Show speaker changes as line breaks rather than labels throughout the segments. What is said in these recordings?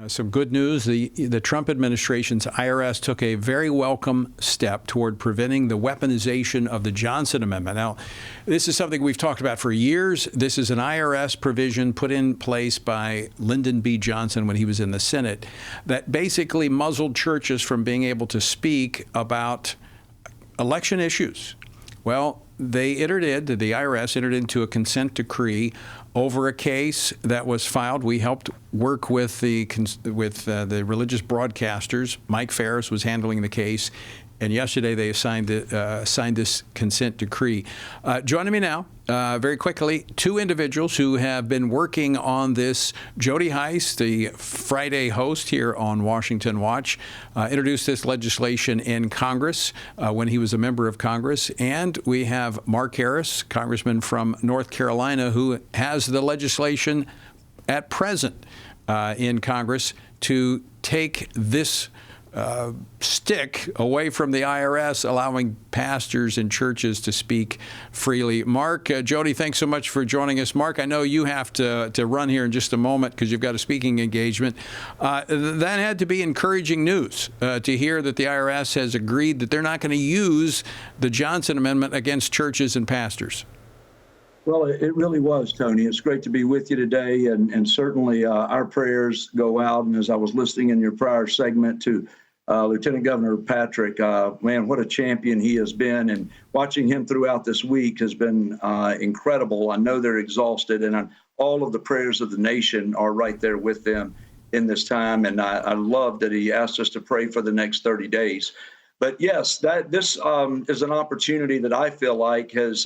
Some good news. The Trump administration's IRS took a very welcome step toward preventing the weaponization of the Johnson Amendment. Now, this is something we've talked about for years. This is an IRS provision put in place by Lyndon B. Johnson when he was in the Senate that basically muzzled churches from being able to speak about election issues. Well, the IRS entered into a consent decree over a case that was filed. We helped work with the religious broadcasters. Mike Ferris was handling the case, and yesterday they signed this consent decree. Joining me now, very quickly, two individuals who have been working on this. Jody Hice, the Friday host here on Washington Watch, introduced this legislation in Congress when he was a member of Congress. And we have Mark Harris, congressman from North Carolina, who has the legislation at present in Congress to take this stick away from the IRS, allowing pastors and churches to speak freely. Mark, Jody, thanks so much for joining us. Mark, I know you have to run here in just a moment because you've got a speaking engagement. That had to be encouraging news to hear that the IRS has agreed that they're not going to use the Johnson Amendment against churches and pastors.
Well, it really was, Tony. It's great to be with you today, and certainly our prayers go out. And as I was listening in your prior segment to Lieutenant Governor Patrick, man, what a champion he has been, and watching him throughout this week has been incredible. I know they're exhausted, and all of the prayers of the nation are right there with them in this time. And I love that he asked us to pray for the next 30 days. But yes, this is an opportunity that I feel like has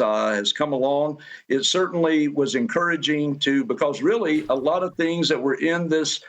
come along. It certainly was encouraging because really a lot of things that were in this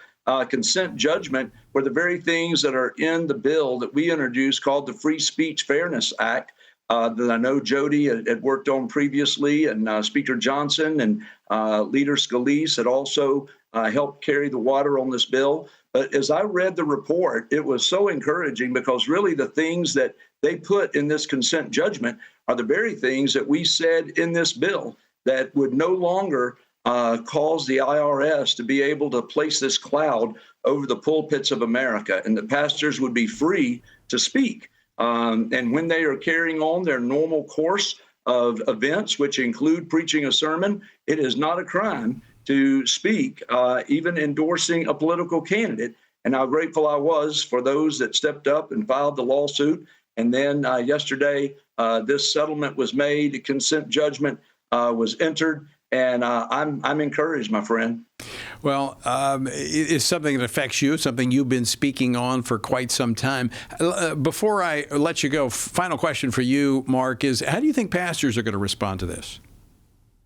consent judgment were the very things that are in the bill that we introduced called the Free Speech Fairness Act that I know Jody had worked on previously, and Speaker Johnson and Leader Scalise had also helped carry the water on this bill. But as I read the report, it was so encouraging because really the things that they put in this consent judgment are the very things that we said in this bill that would no longer cause the IRS to be able to place this cloud over the pulpits of America, and the pastors would be free to speak. And when they are carrying on their normal course of events, which include preaching a sermon, it is not a crime to speak, even endorsing a political candidate. And how grateful I was for those that stepped up and filed the lawsuit. And then yesterday, this settlement was made, a consent judgment was entered, and I'm encouraged, my friend.
Well, it's something that affects you, something you've been speaking on for quite some time. Before I let you go, final question for you, Mark, is how do you think pastors are going to respond to this?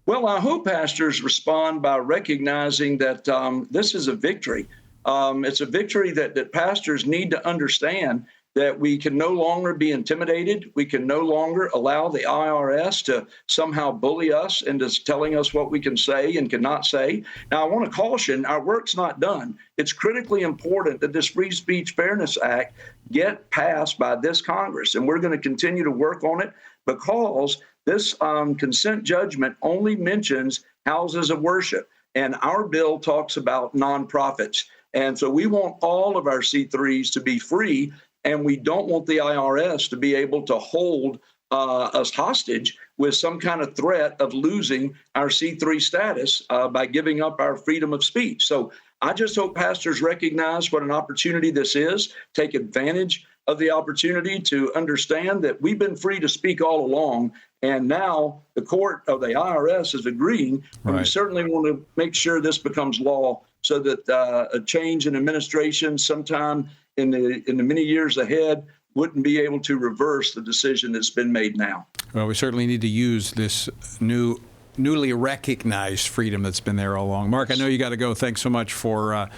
Well, I hope pastors respond by recognizing that this is a victory. It's a victory that pastors need to understand that we can no longer be intimidated. We can no longer allow the IRS to somehow bully us into telling us what we can say and cannot say. Now, I want to caution, our work's not done. It's critically important that this Free Speech Fairness Act get passed by this Congress, and we're going to continue to work on it because this consent judgment only mentions houses of worship, and our bill talks about nonprofits. And so we want all of our C3s to be free, and we don't want the IRS to be able to hold us hostage with some kind of threat of losing our C3 status by giving up our freedom of speech. So I just hope pastors recognize what an opportunity this is, take advantage of the opportunity to understand that we've been free to speak all along, and now the court of the IRS is agreeing, and we certainly want to make sure this becomes law so that a change in administration sometime in the many years ahead wouldn't be able to reverse the decision that's been made now.
Well, we certainly need to use this newly recognized freedom that's been there all along. Mark, I know you got to go. Thanks so much for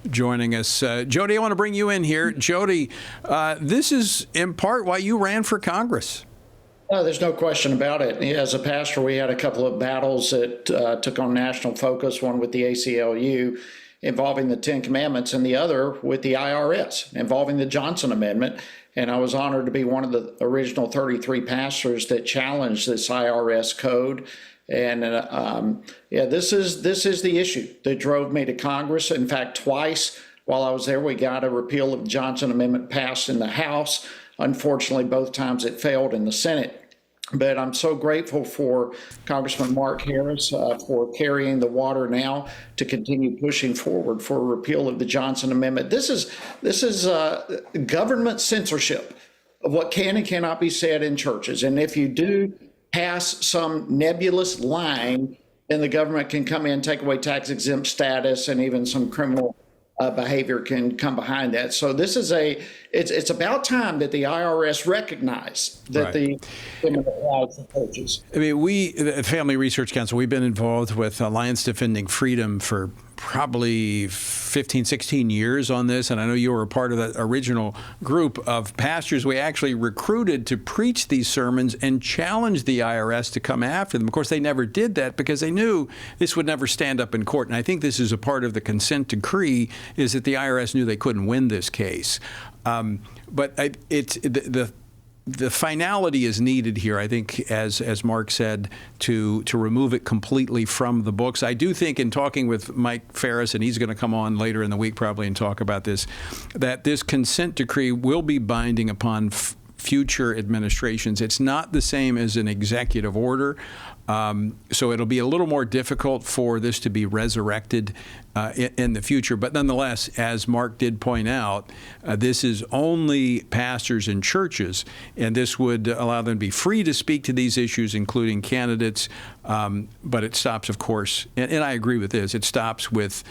joining us. Jody, I want to bring you in here. Jody, this is in part why you ran for Congress.
No, there's no question about it. As a pastor, we had a couple of battles that took on national focus, one with the ACLU involving the Ten Commandments and the other with the IRS involving the Johnson Amendment. And I was honored to be one of the original 33 pastors that challenged this IRS code. And this is the issue that drove me to Congress. In fact, twice While I was there, we got a repeal of the Johnson Amendment passed in the House. Unfortunately, both times it failed in the Senate. But I'm so grateful for Congressman Mark Harris for carrying the water now to continue pushing forward for a repeal of the Johnson Amendment. This is government censorship of what can and cannot be said in churches. And if you do pass some nebulous line, then the government can come in, take away tax exempt status, and even some criminal behavior can come behind that. So this is it's about time that the IRS recognize that
Right.
the amendment applies to churches.
I mean, we at Family Research Council, we've been involved with Alliance Defending Freedom for probably 15, 16 years on this. And I know you were a part of that original group of pastors we actually recruited to preach these sermons and challenge the IRS to come after them. Of course, they never did that because they knew this would never stand up in court. And I think this is a part of the consent decree, is that the IRS knew they couldn't win this case. But the finality is needed here, I think, as Mark said, to remove it completely from the books. I do think, in talking with Mike Ferris, and he's going to come on later in the week probably and talk about this, that this consent decree will be binding upon future administrations. It's not the same as an executive order. So it'll be a little more difficult for this to be resurrected in the future. But nonetheless, as Mark did point out, this is only pastors and churches, and this would allow them to be free to speak to these issues, including candidates. But it stops, of course, and I agree with this, it stops with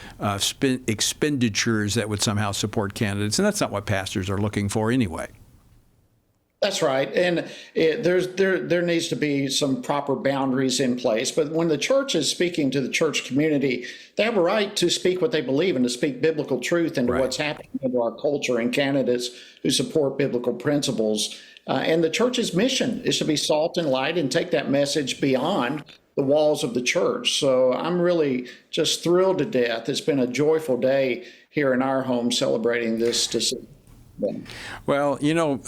expenditures that would somehow support candidates. And that's not what pastors are looking for anyway.
That's right. And there needs to be some proper boundaries in place. But when the church is speaking to the church community, they have a right to speak what they believe and to speak biblical truth into
Right.
what's happening into our culture and candidates who support biblical principles. And the church's mission is to be salt and light and take that message beyond the walls of the church. So I'm really just thrilled to death. It's been a joyful day here in our home celebrating this decision.
Well, you know,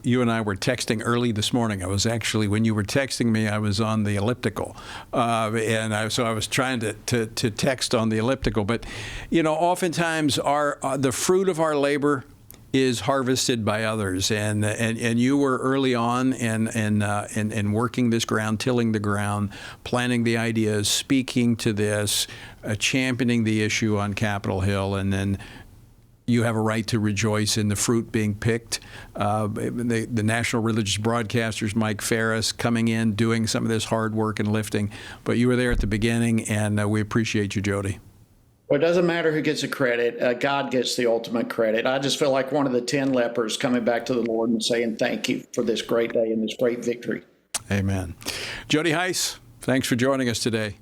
you and I were texting early this morning. I was actually, when you were texting me, I was on the elliptical. So I was trying to text on the elliptical. But, you know, oftentimes the fruit of our labor is harvested by others. And you were early on in working this ground, tilling the ground, planting the ideas, speaking to this, championing the issue on Capitol Hill, and then you have a right to rejoice in the fruit being picked. The national religious broadcasters, Mike Ferris, coming in, doing some of this hard work and lifting. But you were there at the beginning, and we appreciate you, Jody.
Well, it doesn't matter who gets the credit. God gets the ultimate credit. I just feel like one of the 10 lepers coming back to the Lord and saying thank you for this great day and this great victory.
Amen. Jody Hice, thanks for joining us today.